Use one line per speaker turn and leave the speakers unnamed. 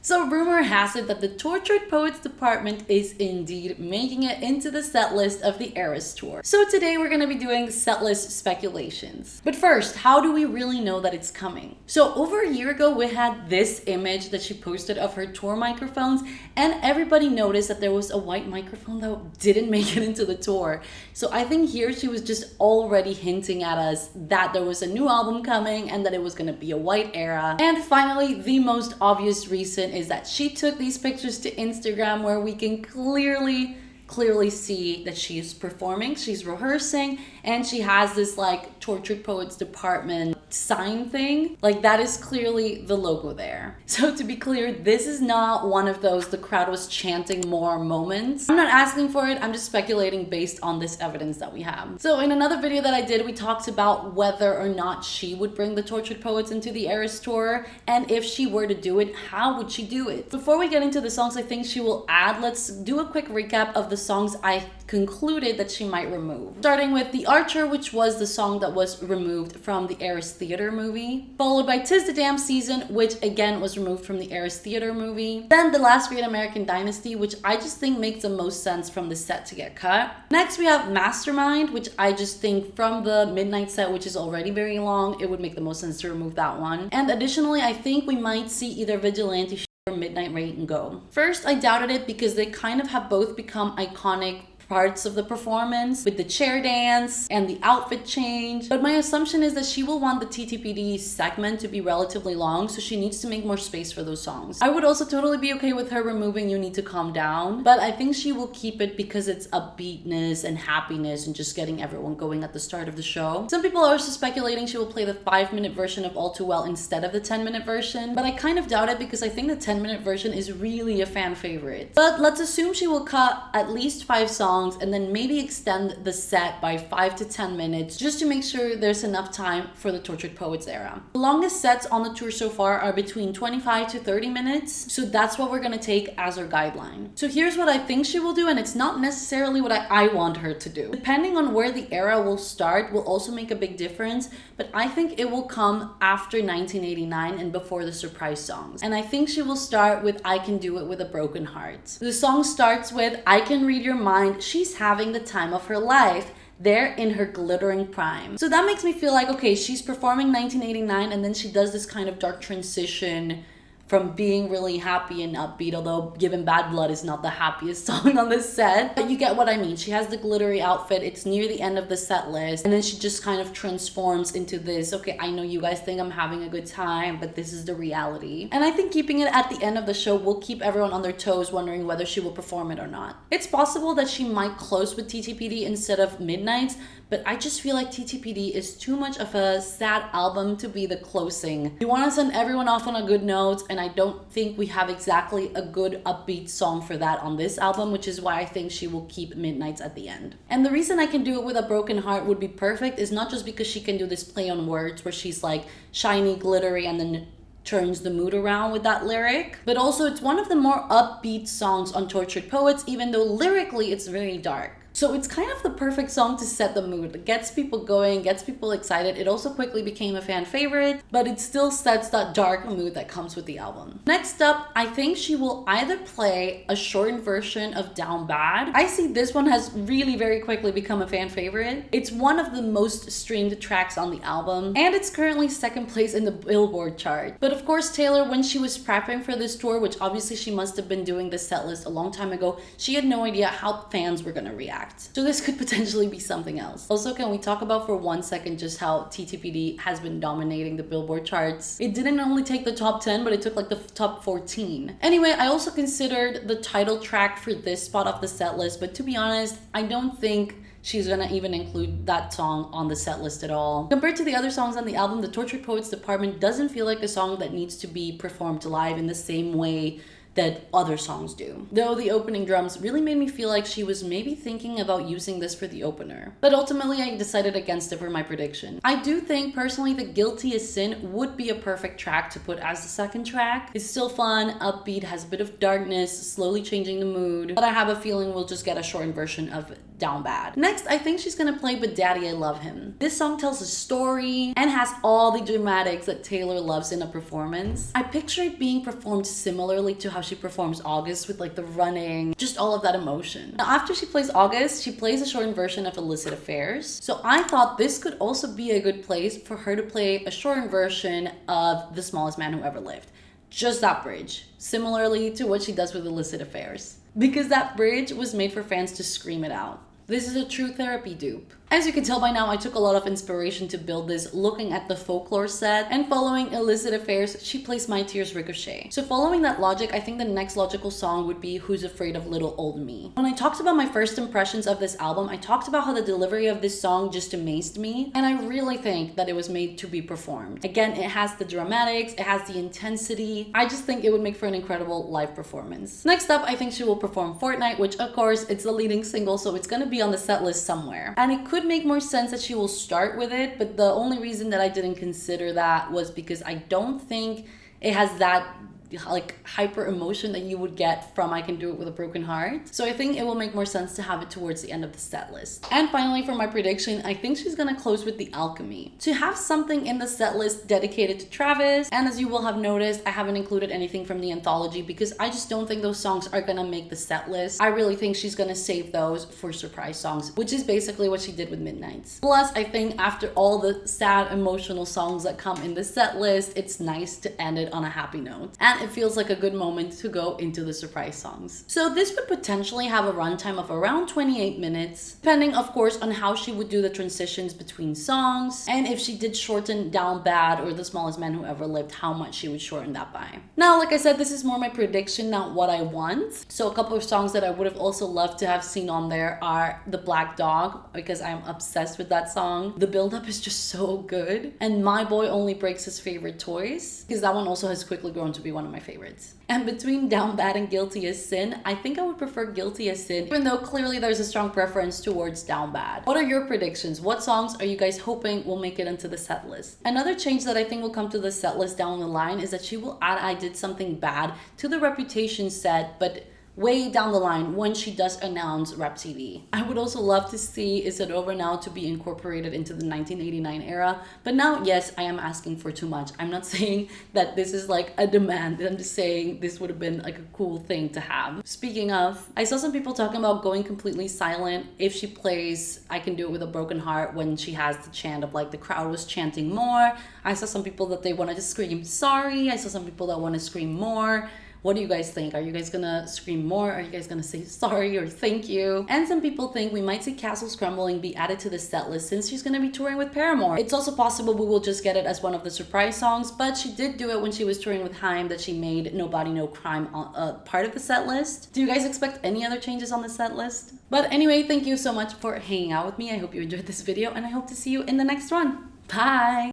So rumor has it that the Tortured Poets department is indeed making it into the set list of the Eras tour. So today we're going to be doing set list speculations. But first, how do we really know that it's coming? So over a year ago, we had this image that she posted of her tour microphones, and everybody noticed that there was a white microphone that didn't make it into the tour. So I think here she was just already hinting at us that there was a new album coming and that it was going to be a white era. And finally, the most obvious reason is that she took these pictures to Instagram where we can clearly see that she's performing, she's rehearsing, and she has this like Tortured Poets department sign thing. Like that is clearly the logo there. So to be clear, this is not one of those the crowd was chanting more moments. I'm not asking for it, I'm just speculating based on this evidence that we have. So in another video that I did, we talked about whether or not she would bring the Tortured Poets into the Eras tour, and if she were to do it, how would she do it? Before we get into the songs I think she will add, let's do a quick recap of the songs I concluded that she might remove. Starting with The Archer, which was the song that was removed from the Eras Theater movie, followed by 'Tis the Damn Season, which again was removed from the Eras Theater movie. Then The Last Great American Dynasty, which I just think makes the most sense from the set to get cut. Next we have Mastermind, which I just think from the Midnight set, which is already very long, it would make the most sense to remove that one. And additionally, I think we might see either Vigilante or Midnight Rate and Go. First, I doubted it because they kind of have both become iconic parts of the performance with the chair dance and the outfit change. But my assumption is that she will want the TTPD segment to be relatively long, so she needs to make more space for those songs. I would also totally be okay with her removing You Need to Calm Down, but I think she will keep it because it's upbeatness and happiness and just getting everyone going at the start of the show. Some people are also speculating she will play the 5-minute version of All Too Well instead of the 10-minute version, but I kind of doubt it because I think the 10-minute version is really a fan favorite. But let's assume she will cut at least 5 songs and then maybe extend the set by 5 to 10 minutes just to make sure there's enough time for the Tortured Poets era. The longest sets on the tour so far are between 25 to 30 minutes, so that's what we're gonna take as our guideline. So here's what I think she will do, and it's not necessarily what I want her to do. Depending on where the era will start will also make a big difference, but I think it will come after 1989 and before the surprise songs. And I think she will start with I Can Do It With a Broken Heart. The song starts with I Can Read Your Mind, she's having the time of her life. They're in her glittering prime. So that makes me feel like, okay, she's performing 1989 and then she does this kind of dark transition from being really happy and upbeat, although Given Bad Blood is not the happiest song on this set. But you get what I mean. She has the glittery outfit. It's near the end of the set list. And then she just kind of transforms into this, okay, I know you guys think I'm having a good time, but this is the reality. And I think keeping it at the end of the show will keep everyone on their toes wondering whether she will perform it or not. It's possible that she might close with TTPD instead of Midnights, but I just feel like TTPD is too much of a sad album to be the closing. We want to send everyone off on a good note, and I don't think we have exactly a good upbeat song for that on this album, which is why I think she will keep Midnights at the end. And the reason I Can Do It With a Broken Heart would be perfect is not just because she can do this play on words where she's like shiny, glittery, and then turns the mood around with that lyric, but also it's one of the more upbeat songs on Tortured Poets, even though lyrically it's very dark. So it's kind of the perfect song to set the mood. It gets people going, gets people excited. It also quickly became a fan favorite, but it still sets that dark mood that comes with the album. Next up, I think she will either play a shortened version of Down Bad. I see this one has really very quickly become a fan favorite. It's one of the most streamed tracks on the album, and it's currently second place in the Billboard chart. But of course, Taylor, when she was prepping for this tour, which obviously she must have been doing the set list a long time ago, she had no idea how fans were gonna react. So this could potentially be something else. Also, can we talk about for 1 second just how TTPD has been dominating the Billboard charts? It didn't only take the top 10, but it took like the top 14. Anyway, I also considered the title track for this spot of the set list, but to be honest, I don't think she's gonna even include that song on the set list at all. Compared to the other songs on the album, the Tortured Poets department doesn't feel like a song that needs to be performed live in the same way that other songs do. Though the opening drums really made me feel like she was maybe thinking about using this for the opener. But ultimately I decided against it for my prediction. I do think personally that Guilty as Sin would be a perfect track to put as the second track. It's still fun, upbeat, has a bit of darkness, slowly changing the mood, but I have a feeling we'll just get a shortened version of Down Bad. Next, I think she's gonna play But Daddy I Love Him. This song tells a story and has all the dramatics that Taylor loves in a performance. I picture it being performed similarly to how she performs August, with like the running, just all of that emotion. Now, after she plays August, she plays a shortened version of Illicit Affairs. So I thought this could also be a good place for her to play a shortened version of The Smallest Man Who Ever Lived. Just that bridge, similarly to what she does with Illicit Affairs. Because that bridge was made for fans to scream it out. This is a true therapy dupe. As you can tell by now, I took a lot of inspiration to build this looking at the Folklore set, and following Illicit Affairs, she plays My Tears Ricochet. So following that logic, I think the next logical song would be Who's Afraid of Little Old Me. When I talked about my first impressions of this album, I talked about how the delivery of this song just amazed me, and I really think that it was made to be performed. Again, it has the dramatics, it has the intensity. I just think it would make for an incredible live performance. Next up, I think she will perform Fortnite, which of course, it's the leading single, so it's gonna be on the set list somewhere. And it could make more sense that she will start with it, but the only reason that I didn't consider that was because I don't think it has that like hyper emotion that you would get from I Can Do It With a Broken Heart. So I think it will make more sense to have it towards the end of the set list. And finally, for my prediction, I think she's gonna close with The Alchemy. To have something in the set list dedicated to Travis, and as you will have noticed, I haven't included anything from the anthology because I just don't think those songs are gonna make the set list. I really think she's gonna save those for surprise songs, which is basically what she did with Midnights. Plus, I think after all the sad, emotional songs that come in the set list, it's nice to end it on a happy note. And it feels like a good moment to go into the surprise songs. So this would potentially have a runtime of around 28 minutes, depending of course on how she would do the transitions between songs, and if she did shorten Down Bad or The Smallest Man Who Ever Lived, how much she would shorten that by. Now, like I said, this is more my prediction, not what I want. So a couple of songs that I would have also loved to have seen on there are The Black Dog, because I'm obsessed with that song. The build-up is just so good. And My Boy Only Breaks His Favorite Toys, because that one also has quickly grown to be one of my favorites. And between Down Bad and Guilty as Sin, I think I would prefer Guilty as Sin, even though clearly there's a strong preference towards Down Bad. What are your predictions? What songs are you guys hoping will make it into the set list? Another change that I think will come to the set list down the line is that she will add I Did Something Bad to the Reputation set, but way down the line when she does announce Rap TV. I would also love to see Is It Over Now to be incorporated into the 1989 era, but now, yes, I am asking for too much. I'm not saying that this is like a demand. I'm just saying this would have been like a cool thing to have. Speaking of, I saw some people talking about going completely silent if she plays I Can Do It With a Broken Heart when she has the chant of like the crowd was chanting more. I saw some people that they want to just scream sorry. I saw some people that want to scream more. What do you guys think? Are you guys gonna scream more? Are you guys gonna say sorry or thank you? And some people think we might see Castles Crumbling be added to the set list since she's gonna be touring with Paramore. It's also possible we will just get it as one of the surprise songs, but she did do it when she was touring with Haim, that she made Nobody No Crime part of the set list. Do you guys expect any other changes on the set list? But anyway, thank you so much for hanging out with me. I hope you enjoyed this video and I hope to see you in the next one. Bye!